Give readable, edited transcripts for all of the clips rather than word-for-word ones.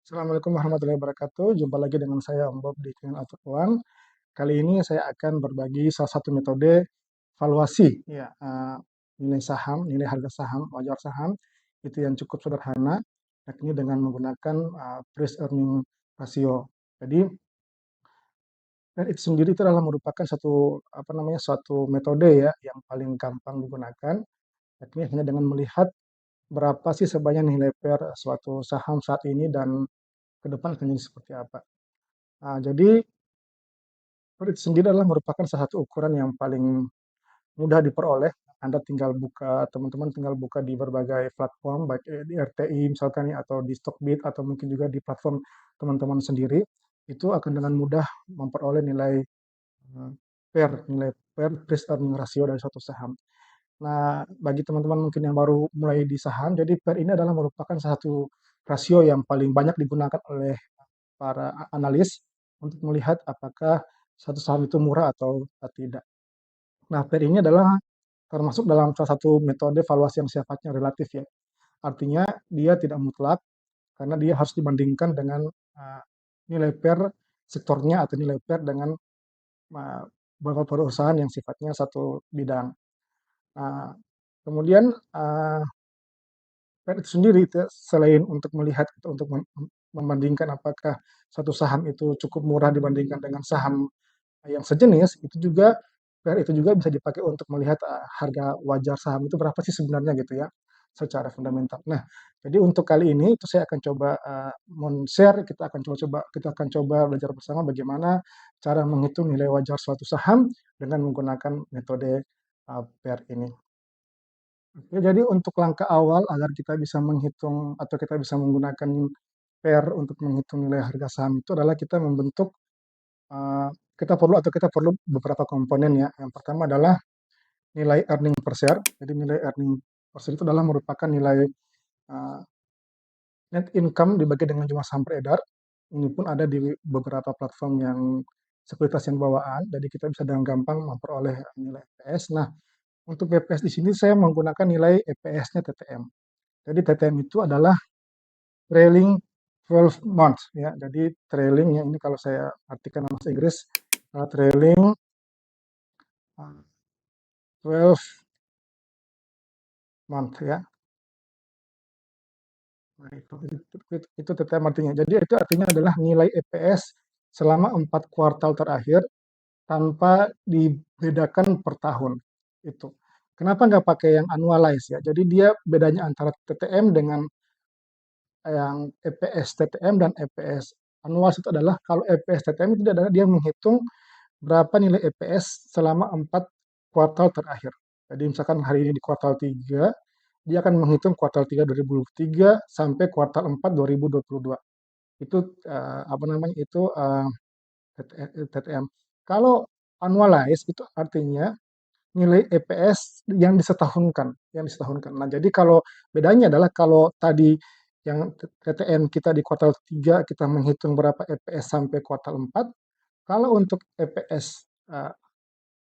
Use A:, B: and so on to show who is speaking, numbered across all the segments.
A: Assalamualaikum warahmatullahi wabarakatuh. Jumpa lagi dengan saya Om Bob di channel Atur Uang. Kali ini saya akan berbagi salah satu metode valuasi ya, nilai saham, nilai harga saham, wajar saham itu yang cukup sederhana, yakni dengan menggunakan price earning ratio. Jadi itu sendiri itu adalah merupakan suatu metode ya yang paling gampang digunakan, yakni hanya dengan melihat berapa sih sebenarnya nilai per suatu saham saat ini dan ke depan akan jadi seperti apa. Jadi itu sendiri adalah merupakan salah satu ukuran yang paling mudah diperoleh. Teman-teman tinggal buka di berbagai platform, baik di RTI misalkan ya, atau di Stockbit, atau mungkin juga di platform teman-teman sendiri. Itu akan dengan mudah memperoleh eh, nilai per price earning ratio dari suatu saham. Nah, bagi teman-teman mungkin yang baru mulai di saham, jadi PER ini adalah merupakan satu rasio yang paling banyak digunakan oleh para analis untuk melihat apakah satu saham itu murah atau tidak. Nah, PER ini adalah termasuk dalam salah satu metode valuasi yang sifatnya relatif ya. Artinya dia tidak mutlak karena dia harus dibandingkan dengan nilai PER sektornya atau nilai PER dengan uh, beberapa perusahaan yang sifatnya satu bidang. Nah, kemudian PER itu sendiri itu ya, selain untuk melihat untuk membandingkan apakah satu saham itu cukup murah dibandingkan dengan saham yang sejenis, itu juga PR itu juga bisa dipakai untuk melihat harga wajar saham itu berapa sih sebenarnya gitu ya, secara fundamental. Nah, jadi untuk kali ini itu saya akan coba share kita akan coba belajar bersama bagaimana cara menghitung nilai wajar suatu saham dengan menggunakan metode PR ini. Oke, jadi untuk langkah awal agar kita bisa menghitung atau kita bisa menggunakan PR untuk menghitung nilai harga saham itu adalah kita membentuk kita perlu beberapa komponen ya. Yang pertama adalah nilai earning per share. Jadi nilai earning per share itu adalah merupakan nilai uh, net income dibagi dengan jumlah saham beredar. Ini pun ada di beberapa platform yang sekuritas yang bawaan. Jadi kita bisa dengan gampang memperoleh nilai EPS. Nah, untuk EPS di sini saya menggunakan nilai EPS-nya TTM. Jadi TTM itu adalah trailing 12 months ya. Jadi trailing ya ini kalau saya artikan dalam bahasa Inggris trailing 12 month ya. Nah, itu TTM artinya. Jadi itu artinya adalah nilai EPS selama 4 kuartal terakhir tanpa dibedakan per tahun. Itu. Kenapa nggak pakai yang annualize ya? Jadi dia bedanya antara TTM dengan yang EPS TTM dan EPS annual itu adalah kalau EPS TTM itu adalah dia menghitung berapa nilai EPS selama 4 kuartal terakhir. Jadi misalkan hari ini di kuartal 3, dia akan menghitung kuartal 3 2023 sampai kuartal 4 2022. Itu apa namanya itu TTM. Kalau annualize itu artinya nilai EPS yang disetahunkan. Nah, jadi kalau bedanya adalah kalau tadi yang TTM kita di kuartal 3 kita menghitung berapa EPS sampai kuartal 4, kalau untuk EPS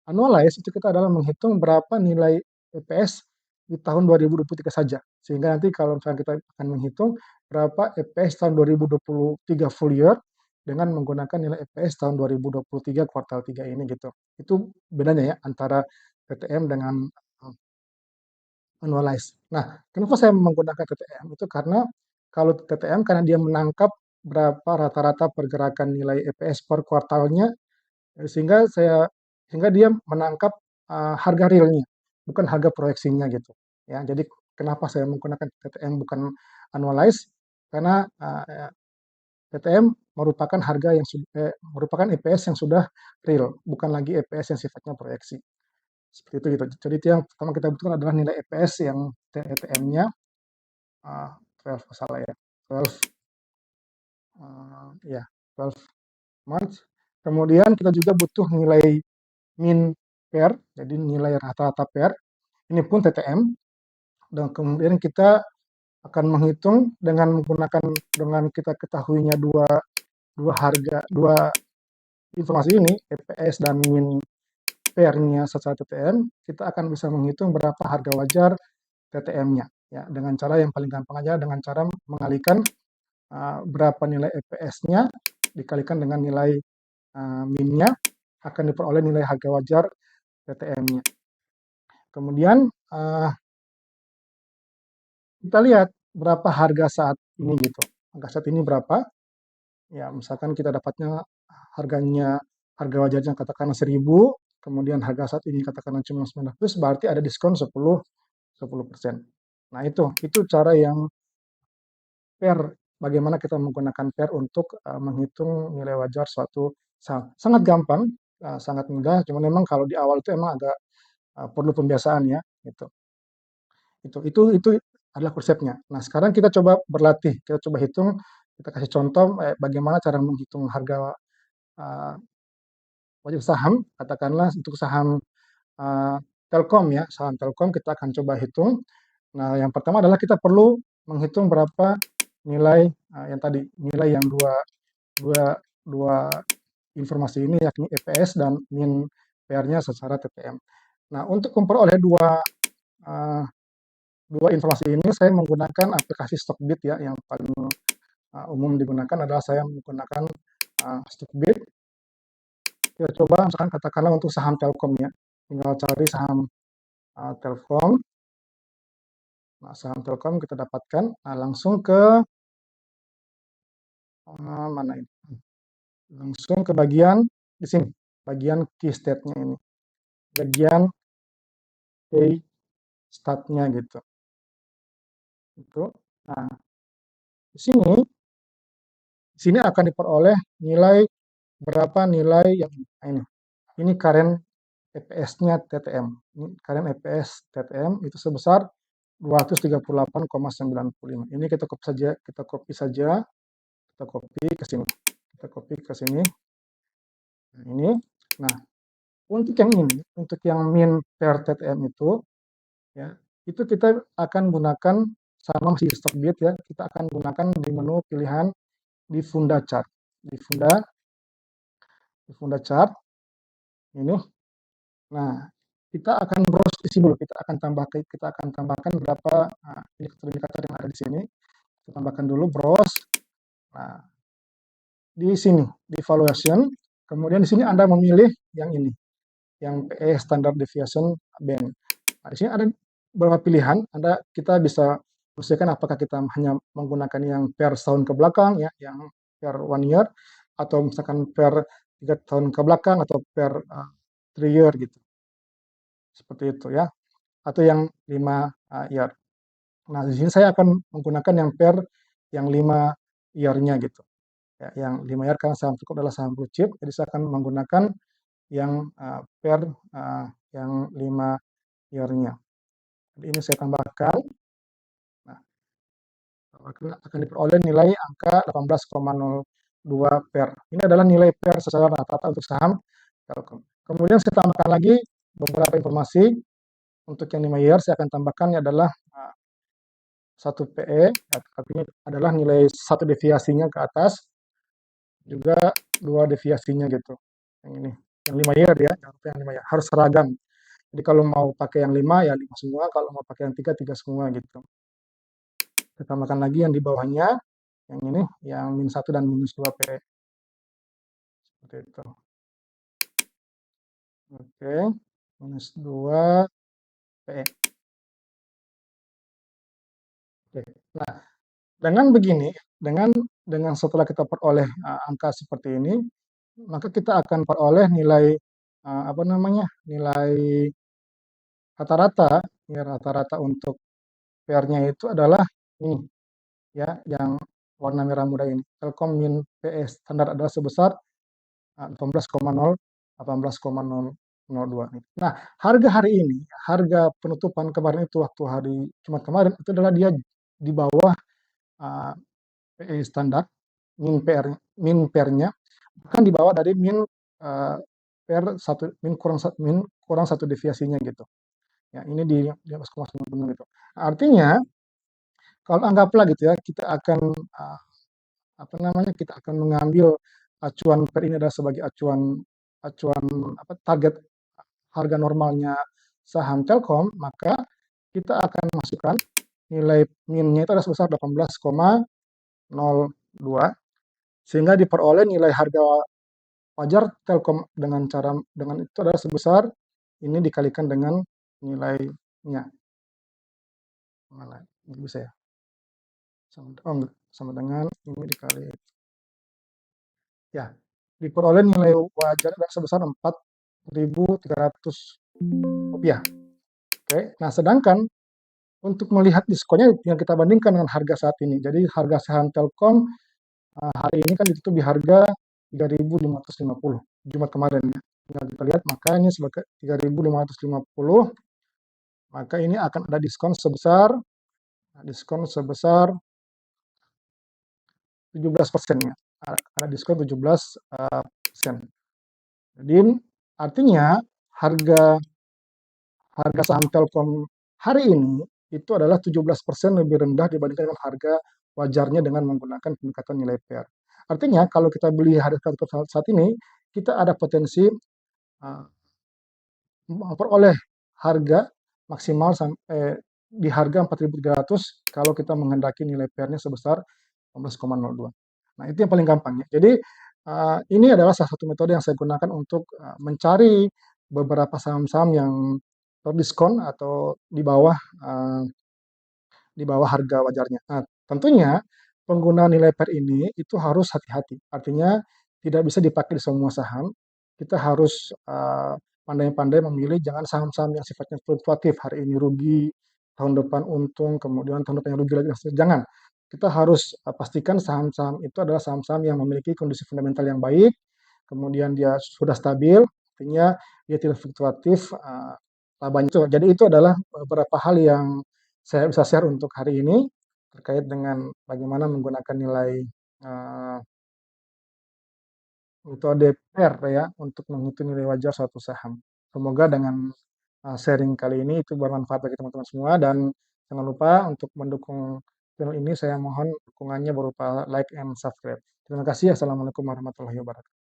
A: annualize itu kita adalah menghitung berapa nilai EPS di tahun 2023 saja. Sehingga nanti kalau misalnya kita akan menghitung berapa EPS tahun 2023 full year dengan menggunakan nilai EPS tahun 2023 kuartal 3 ini gitu. Itu bedanya ya antara TTM dengan annualize. Nah, kenapa saya menggunakan TTM? Itu karena kalau TTM karena dia menangkap berapa rata-rata pergerakan nilai EPS per kuartalnya sehingga dia menangkap harga realnya, bukan harga proyeksinya gitu. Ya, jadi kenapa saya menggunakan TTM bukan annualize? Karena TTM merupakan merupakan EPS yang sudah real, bukan lagi EPS yang sifatnya proyeksi. Seperti itu gitu. Jadi itu yang pertama kita butuhkan adalah nilai EPS yang TTM-nya 12 salah ya, 12 ya 12 months. Kemudian kita juga butuh nilai min pair, jadi nilai rata-rata pair. Ini pun TTM. Dan kemudian kita akan menghitung dengan kita ketahuinya dua informasi ini, EPS dan min pairnya secara TTM, kita akan bisa menghitung berapa harga wajar TTM-nya. Ya, dengan cara yang paling gampang aja, dengan cara mengalihkan berapa nilai EPS-nya dikalikan dengan nilai min-nya, akan diperoleh nilai harga wajar TTM-nya. Kemudian kita lihat berapa harga saat ini gitu. Harga saat ini berapa? Ya, misalkan kita dapatnya harga wajarnya katakanlah 1.000, kemudian harga saat ini katakanlah cuma 900, berarti ada diskon 10%. Nah, itu cara yang fair, bagaimana kita menggunakan fair untuk menghitung nilai wajar suatu saham. Sangat gampang, sangat mudah, cuma memang kalau di awal itu emang agak perlu pembiasaan ya, gitu. Itu adalah konsepnya. Nah, sekarang kita coba berlatih, kita coba hitung, kita kasih contoh bagaimana cara menghitung harga wajar saham, katakanlah untuk saham Telkom ya, saham Telkom kita akan coba hitung. Nah, yang pertama adalah kita perlu menghitung berapa nilai yang tadi, nilai yang dua informasi ini, yakni EPS dan min PR-nya secara TTM. Nah, untuk memperoleh dua informasi ini, saya menggunakan aplikasi Stockbit ya, yang paling umum digunakan adalah saya menggunakan Stockbit. Kita coba, misalkan katakanlah untuk saham Telkom ya, tinggal cari saham Telkom. Nah, saham Telkom kita dapatkan, langsung ke mana ini? Langsung ke bagian di sini, bagian key state-nya ini, bagian key stat-nya gitu. Itu. Nah, di sini akan diperoleh nilai berapa nilai yang ini. Ini current EPS-nya TTM. Ini current EPS TTM itu sebesar 238,95. Ini kita copy saja, kita copy ke sini. Kita copy ke sini. Nah, ini. Nah, untuk yang ini, untuk yang min per TTM itu, ya, itu kita akan gunakan sama masih Stockbit ya. Kita akan gunakan di menu pilihan di Funda Chart. Di Funda Chart ini. Nah, kita akan browse isi dulu. Kita akan tambahkan berapa indikator yang ada di sini. Kita tambahkan dulu browse. Nah, di sini di valuation. Kemudian di sini Anda memilih yang ini, yang PE Standard Deviation Band. Nah, di sini ada beberapa pilihan. Kita bisa usahakan apakah kita hanya menggunakan yang per tahun ke belakang, ya, yang per 1 year, atau misalkan per 3 tahun ke belakang, atau per 3 year gitu. Seperti itu ya. Atau yang 5 year. Nah, di sini saya akan menggunakan yang per yang 5 year-nya gitu. Ya, yang 5 year karena saham cukup adalah saham blue chip, jadi saya akan menggunakan yang per yang 5 year-nya. Jadi ini saya tambahkan. Nah, akan diperoleh nilai angka 18,02 per. Ini adalah nilai per secara rata-rata untuk saham Telkom. Kemudian saya tambahkan lagi beberapa informasi. Untuk yang 5 year saya akan tambahkan adalah 1 PE, artinya adalah nilai 1 deviasinya ke atas, juga 2 deviasinya gitu. Yang ini, yang 5 year ya, yang 5 year harus seragam. Jadi kalau mau pakai yang 5 ya 5 semua, kalau mau pakai yang 3 3 semua gitu. Kita tambahkan lagi yang di bawahnya, yang ini, yang -1 dan -2 PE. Seperti itu. Oke, -2 PE. Oke. Nah, dengan begini, dengan setelah kita peroleh angka seperti ini, maka kita akan peroleh nilai nilai rata-rata, ya, rata-rata untuk PR-nya itu adalah ini, ya, yang warna merah muda ini. Telkom min PE standar adalah sebesar 18,02. Nah, harga hari ini, harga penutupan kemarin itu waktu hari Jumat kemarin itu adalah dia di bawah PE standar min PR-nya, bahkan di bawah dari min per kurang satu deviasinya gitu. Ya, ini di 12,96 gitu. Artinya kalau anggaplah gitu ya, kita akan kita akan mengambil acuan per ini adalah sebagai acuan target harga normalnya saham Telkom, maka kita akan masukkan nilai min-nya itu adalah sebesar 18,02 2, sehingga diperoleh nilai harga wajar Telkom dengan itu adalah sebesar ini dikalikan dengan nilainya. Mana? Ini bisa ya? Enggak, sama dengan ini dikali. Ya, diperoleh nilai wajar sebesar Rp4.300. Oke, nah sedangkan untuk melihat diskonnya yang kita bandingkan dengan harga saat ini. Jadi harga saham Telkom hari ini kan ditutup di harga 3.550 Jumat kemarin ya. Tinggal kita lihat makanya sebagai 3.550, maka ini akan ada diskon sebesar 17% ya. Ada diskon 17%. Jadi artinya harga harga saham Telkom hari ini itu adalah 17% lebih rendah dibandingkan dengan harga wajarnya dengan menggunakan pendekatan nilai PER. Artinya kalau kita beli harga Telkom saat ini, kita ada potensi memperoleh harga maksimal sampai di harga 4.300 kalau kita menghendaki nilai PER-nya sebesar 15,02. Nah, itu yang paling gampang ya. Jadi ini adalah salah satu metode yang saya gunakan untuk mencari beberapa saham-saham yang terdiskon atau di bawah harga wajarnya. Nah, tentunya penggunaan nilai PER ini itu harus hati-hati. Artinya tidak bisa dipakai di semua saham. Kita harus pandai-pandai memilih, jangan saham-saham yang sifatnya fluktuatif. Hari ini rugi, tahun depan untung, kemudian tahun depan rugi lagi. Jangan. Kita harus pastikan saham-saham itu adalah saham-saham yang memiliki kondisi fundamental yang baik, kemudian dia sudah stabil, artinya dia tidak fluktuatif labanya itu. Jadi itu adalah beberapa hal yang saya bisa share untuk hari ini terkait dengan bagaimana menggunakan nilai metode PER ya untuk menghitung nilai wajar suatu saham. Semoga dengan sharing kali ini itu bermanfaat bagi teman-teman semua, dan jangan lupa untuk mendukung channel ini, saya mohon dukungannya berupa like and subscribe. Terima kasih. Assalamualaikum warahmatullahi wabarakatuh.